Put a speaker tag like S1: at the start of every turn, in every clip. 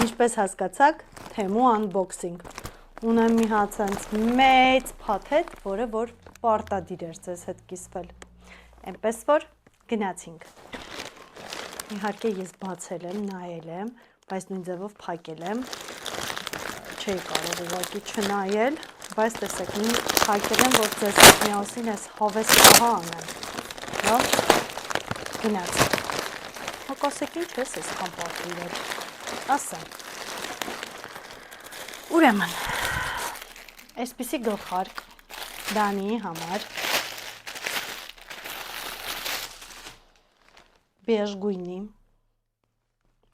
S1: Ինչպես հասկացաք, թեմու unboxing։ Ունեմ մի հատ մեծ փաթեթ, որը որ պարտադիր էր ձեզ հետ կիսվել։ Էնպես որ գնացինք։ Իհարկե ես բացել եմ, նայել եմ, բայց նույն ձևով փակել եմ։ Չէի կարող ուղղակի չնայել, բայց տեսեք, փակել եմ, որ ձեզ հետ միասին այս հավեսը անեմ։ Լավ, գնացինք։ Հակասեք ինչ ես այսքան պատվիրել, ասեմ։ Ուրեմն, այսպիսի գլխարկ Դանիի համար, բեժ գույնի,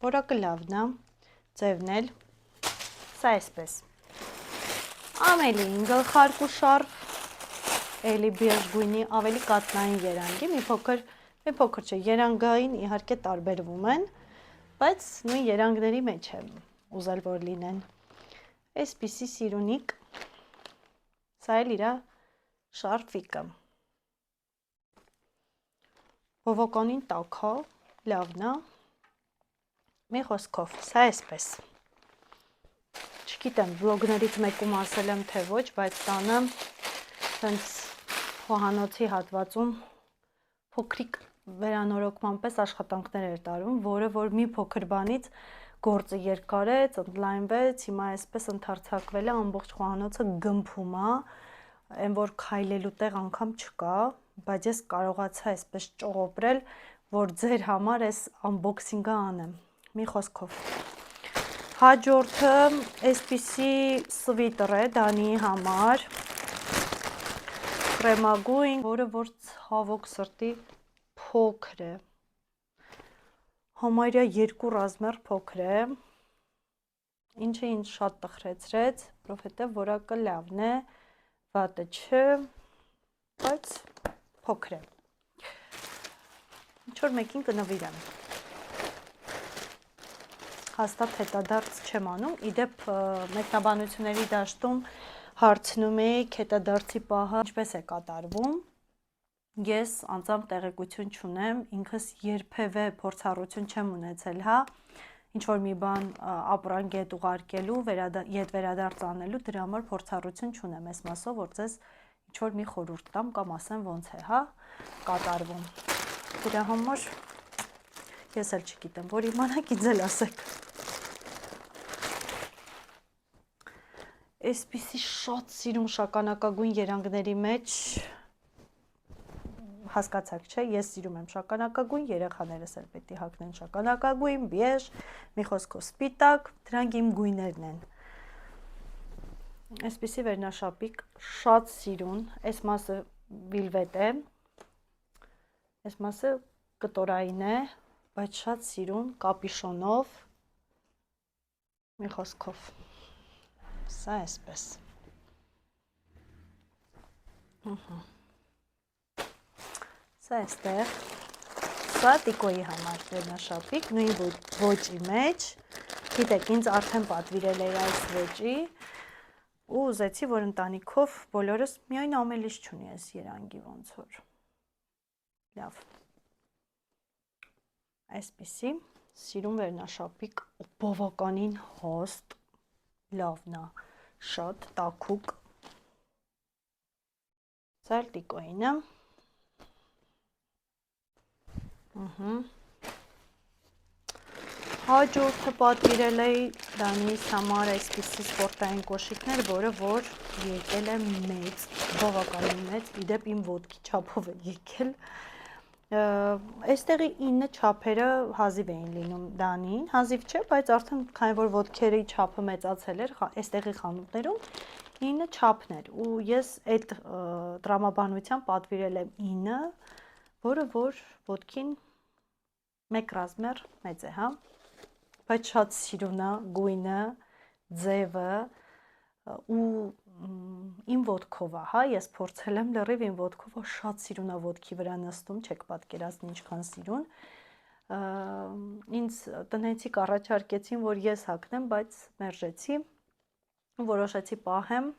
S1: որակը լավն է, ձևն էլ, սա այսպես։ Ամելին գլխարկ ու շարֆ, էլի բեժ գույնի, ավելի կատնային երանգի, մի փոքր չէ, երանգային իհարկե տարբերվում են, բայց նույն երանգների մեջ եմ ուզել որ լինեն։ Այսպիսի սիրունիկ, սա էլ իրա շարֆիկը։ Բավականին տաք է, լավն է, մի խոսքով, սա այսպես։ Չգիտեմ, վլոգներից մեկում ասել եմ թե ոչ, բայց տանը սենց խոհանոցի հատվածում փոքրիկ վերանորոգման պես աշխատանքներ էր տարում, որը որ մի փոքր բանից գործը երկարեց, ընդլայնվեց, հիմա այսպես ընդարձակվել է, ամբողջ խոհանոցը գմփում է, այն որ քայլելու տեղ անգամ չկա, բայց ես կարողացա այսպես ճողոպրել, որ ձեր համար այս unboxing-ը անեմ, մի խոսքով։ Հաջորդը այսպիսի սվիտր է Դանիի համար, կրեմագույն, որը որ ցավոք սրտի փոքր է, համարյա 2 ռազմեր փոքր է, ինչը ինձ շատ տխրեցրեց, որովհետև որակը լավն է, վատը չէ, բայց փոքր է, ինչ-որ մեկին կնվիրեմ, հաստատ հետադարձ չեմ անում, իդեպ մեկնաբանությունների դաշտում հարցնում էիք հետադարձի պահը ինչպես է կատարվում, ես անձամբ տեղեկություն չունեմ, ինքս երբևէ փորձառություն չեմ ունեցել, հա, ինչ-որ մի բան ապրանք ուղարկելու, ետ վերադարձ անելու, դրա համար փորձառություն չունեմ այս մասով, որ ձեզ ինչ-որ մի խորհուրդ տամ կամ ասեմ ոնց է, հա, կատարվում։ Դրա համար ես էլ չգիտեմ, որ իմանաք ինձ էլ ասեք։ Այսպիսի շատ սիրուն շագանակագույն երանգների մեջ հասկացաք, չէ, ես սիրում եմ շագանակագույն, երեխաներս էլ պետք է հագնեն շագանակագույն, բեժ, մի խոսքով սպիտակ, դրանք իմ գույներն են։ Այսպիսի վերնաշապիկ, շատ սիրուն, այս մասը վիլվետ է, այս մասը կտորային է, բայց շատ սիրուն, կապիշոնով, մի խոսքով, սա այսպես։ Սա այստեղ, սա տիկոյի համար վերնաշապիկ, նույն ոճի մեջ, գիտեք, ինձ արդեն պատվիրել էր այս ոճի, ու ուզեցի, որ ընտանիքով բոլորս միայն ամելից չունի այս երանգի ոնց որ, լավ, այսպիսի, սիրուն վերնաշապիկ, բավականին հաստ, լավն է, շատ տաքուկ, սա էլ տիկոյինը, Հաջորդը պատվիրել էի Դանիիս համար այսպիսի սպորտային կոշիկներ, որը որ եկել է մեծ, բավականին մեծ, իդեպ իմ ոտքի չափով է եկել, այստեղի 9 չափերը հազիվ էին լինում Դանիին, հազիվ չէ, բայց արդեն քանի որ ոտքերի չափը մեծացել էր, այստեղի խանութներում 9 չափներ, ու ես այդ տրամաբանությամբ պատվիրել եմ 9, որը որ ոտքին 1 ռազմեր մեծ է, հա, բայց շատ սիրուն է, գույնը, ձևը, ու իմ ոտքով է, հա, ես փորձել եմ լրիվ իմ ոտքով, շատ սիրուն է ոտքի վրա նստում, չեք պատկերացնի ինչքան սիրուն, ինձ տնեցիք առաջարկեցին, որ ես հագնեմ, բայց մերժեցի, որոշեցի պահեմ,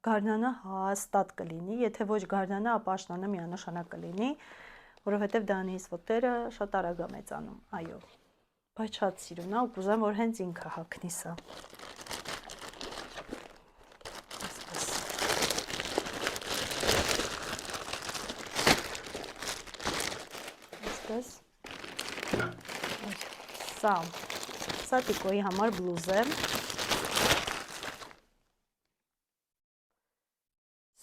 S1: գարնանը հաստատ կլինի, եթե ոչ գարնանը, ապա աշնանը միանշանակ կլինի, որովհետև Դանիիս ոտքերը շատ արագ է մեծանում, այո, բայց շատ սիրուն է ու կուզեմ, որ հենց ինքը հագնի սա։ Այսպես։ Սա Տիկոյի համար բլուզ է։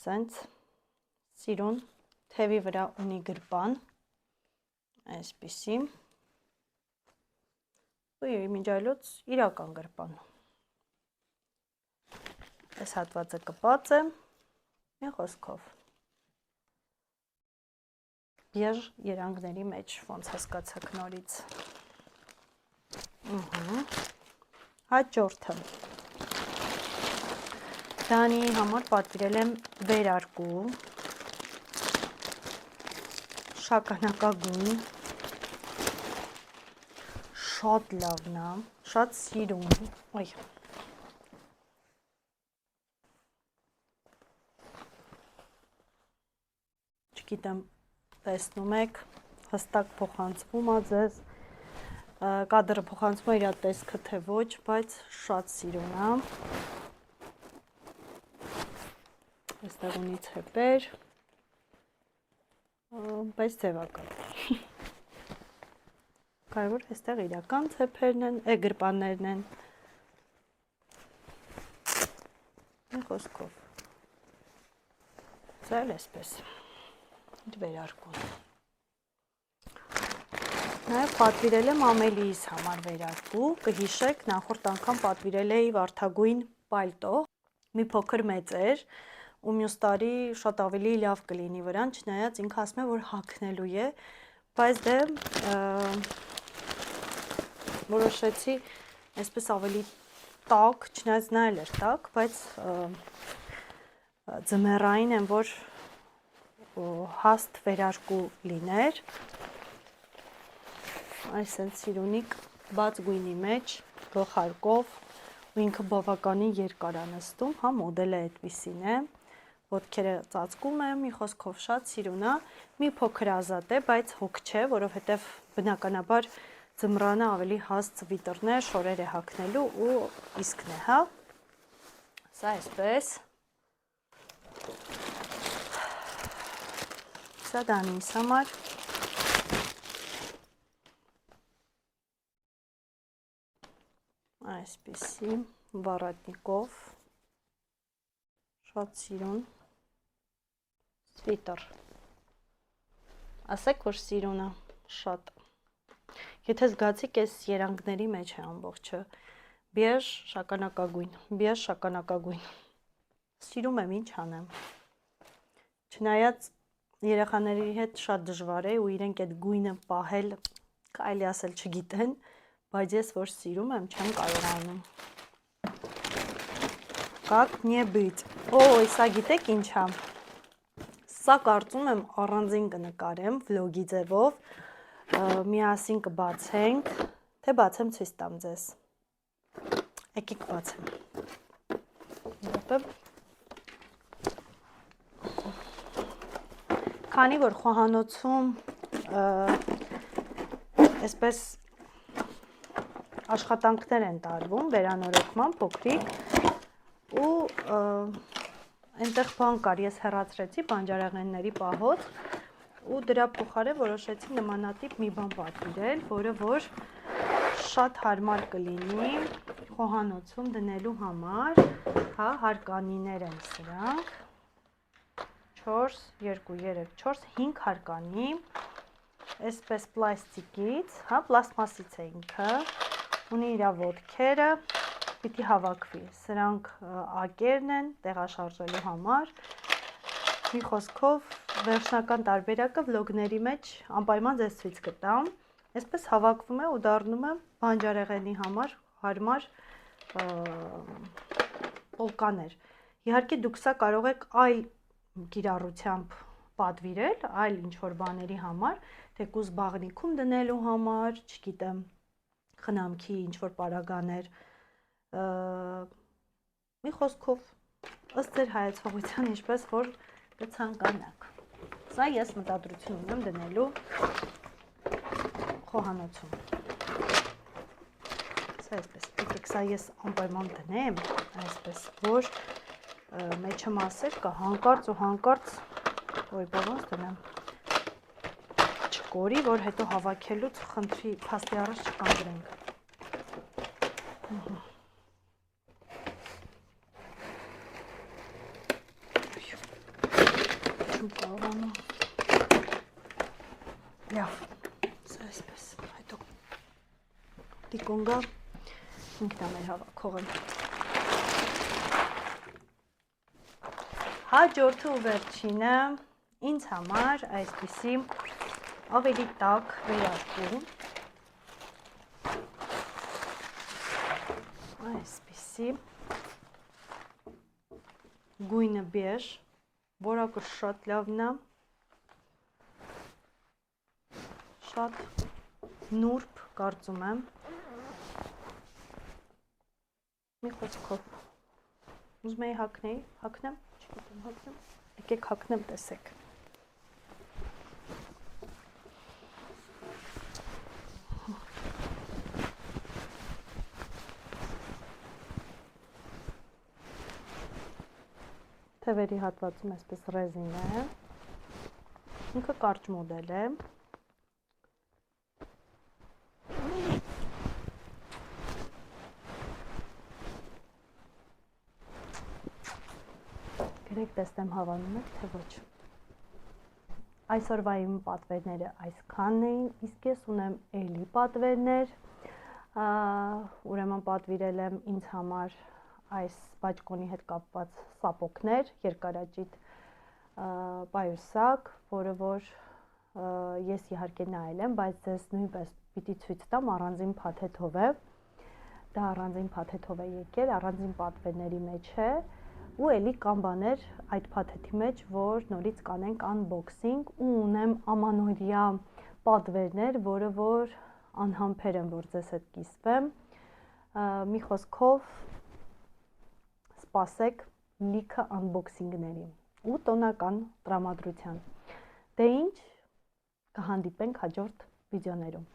S1: Սենց սիրուն թևի վրա ունի գրպան, այսպիսի, ու միջայլոց իրական գրպան։ Այս հատվածը կպած է, մի խոսքով։ Բեժ երանգների մեջ, ոնց հասկացաք նորից։ Հաջորդը։ Դանի համար պատվիրել եմ վերարկու, շագանակագույն, շատ լավն է, շատ սիրուն, չգիտեմ, տեսնում եք, հստակ փոխանցվում է ձեզ, կադրը փոխանցվում է իր տեսքը թե ոչ, բայց շատ սիրուն է։ Այստեղ ունի ցեպեր, բայց ձևական։ Կարևոր այստեղ իրական ցեպերն են, գրպաններն են։ Մի խոսքով։ Սա էլ էսպես։ Իր վերարկուն։ Նաև պատվիրել եմ Ամելիիս համար վերարկու, կհիշեք, նախորդ անգամ պատվիրել էի վարդագույն պալտո, մի փոքր մեծ էր, ու մյուս տարի շատ ավելի լավ կլինի վրան, չնայած ինքը ասում է, որ հագնելու է, բայց դե որոշեցի այսպես ավելի տաք, չնայած նա էլ էր տաք, բայց ձմեռային եմ, որ հաստ վերարկու լիներ, այսենց սիրունիկ բաց գույնի մեջ, գլխարկով, ու ինքը բավականին երկար է նստում, հա մոդելը այդպիսին է, ոտքերը ծածկում է, մի խոսքով շատ սիրուն է, մի փոքր ազատ է, բայց հոգ չէ, որովհետև բնականաբար ձմռանը ավելի հաստ վիտրներ, շորեր է հագնելու ու իսկն է, հա։ Սա այսպես։ Սա Դանիս համար։ Այսպիսի վառատնիկով, շատ սիրուն, սվիտր, ասեք, որ սիրուն է, շատ, եթե զգացիք այս երանգների մեջ է ամբողջը, բեժ շագանակագույն, սիրում եմ, ինչ անեմ, չնայած երեխաների հետ շատ դժվար է ու իրենք այդ գույնը պահել, կարելի ասել չգիտեն, բայց ես որ սիրում եմ, չեմ կարողանում։ Как не быть։ Ոյ, սա գիտեք ինչ է։ Սա կարծում եմ առանձին կնկարեմ վլոգի ձևով, միասին կբացենք, թե բացեմ ցույց տամ ձեզ։ Եկեք բացեմ։ Քանի որ խոհանոցում այսպես աշխատանքներ են տարվում, վերանորոգման փոքրիկ ու այնտեղ բան կար, ես հեռացրեցի բանջարեղենների պահոց ու դրա փոխարեն որոշեցի նմանատիպ մի բան պատվիրել, որը որ շատ հարմար կլինի խոհանոցում դնելու համար, հա, հարկանիներ են սրանք, 4, 2, 3, 4, 5 հարկանի, այսպես պլաստիկից, հա, պլաստմասից է ինքը, ունի իր ոտքերը, պիտի հավաքվի, սրանք ակերն են տեղաշարժելու համար, մի խոսքով վերջնական տարբերակը վլոգների մեջ անպայման ձեզ ցույց կտամ, այսպես հավաքվում է ու դառնում է բանջարեղենի համար հարմար պոլկաներ, իհարկե դուք սա կարող եք այլ կիրառությամբ պատվիրել, այլ ինչ-որ բաների համար, թեկուզ բաղնիքում դնելու համար, չգիտեմ, խնամքի ինչ-որ պարագաներ, մի խոսքով, ըստ ձեր հայացողության, ինչպես որ կցանկանաք։ Սա ես մտադրություն ունեմ դնելու խոհանոցում։ Սա այսպես, եկեք սա ես անպայման դնեմ, այսպես, որ մեջը մասեր կա հանկարծ ու հանկարծ, ոյ բավանց դնեմ, չկորի, որ հետո հավաքելուց խնդրի փաստի առաջ չկանգնենք։ Չեմ կարողանում։ Լավ, սա այսպես, հետո տիկոն գա, ինքն է մեր հավաքողը։ Հաջորդը ու վերջինը ինձ համար այսպիսի ավելի տաք վերարկու, այսպիսի գույնը բեժ, որակը շատ լավն է, շատ նուրբ կարծում եմ, մի խոսքով, ուզում էի հագնեի, հագնեմ, չգիտեմ հագնեմ, եկեք հագնեմ, տեսեք։ Թևերի հատվածում այսպես ռեզին է, ինքը կարճ մոդել է, գրեք տեսնեմ հավանում եք, թե ոչ։ Այսօրվա իմ պատվերները այսքանն էին, իսկ ես ունեմ էլի պատվերներ, ուրեմն պատվիրել եմ ինձ համար այս բաճկոնի հետ կապված սապոկներ, երկարաճիտ պայուսակ, որը որ ես իհարկե նայել եմ, բայց ձեզ նույնպես պիտի ցույց տամ առանձին փաթեթով է, դա առանձին փաթեթով է եկել, առանձին պատվերների մեջ է, ու էլի կան բաներ այդ փաթեթի մեջ, որ նորից կանենք unboxing ու ունեմ ամանորյա պատվերներ, որը որ անհամբեր եմ, որ ձեզ հետ կիսվեմ, մի խոսքով սպասեք լիքը unboxing-ների ու տոնական տրամադրության։ Դե ինչ, կհանդիպենք հաջորդ վիդեոներում։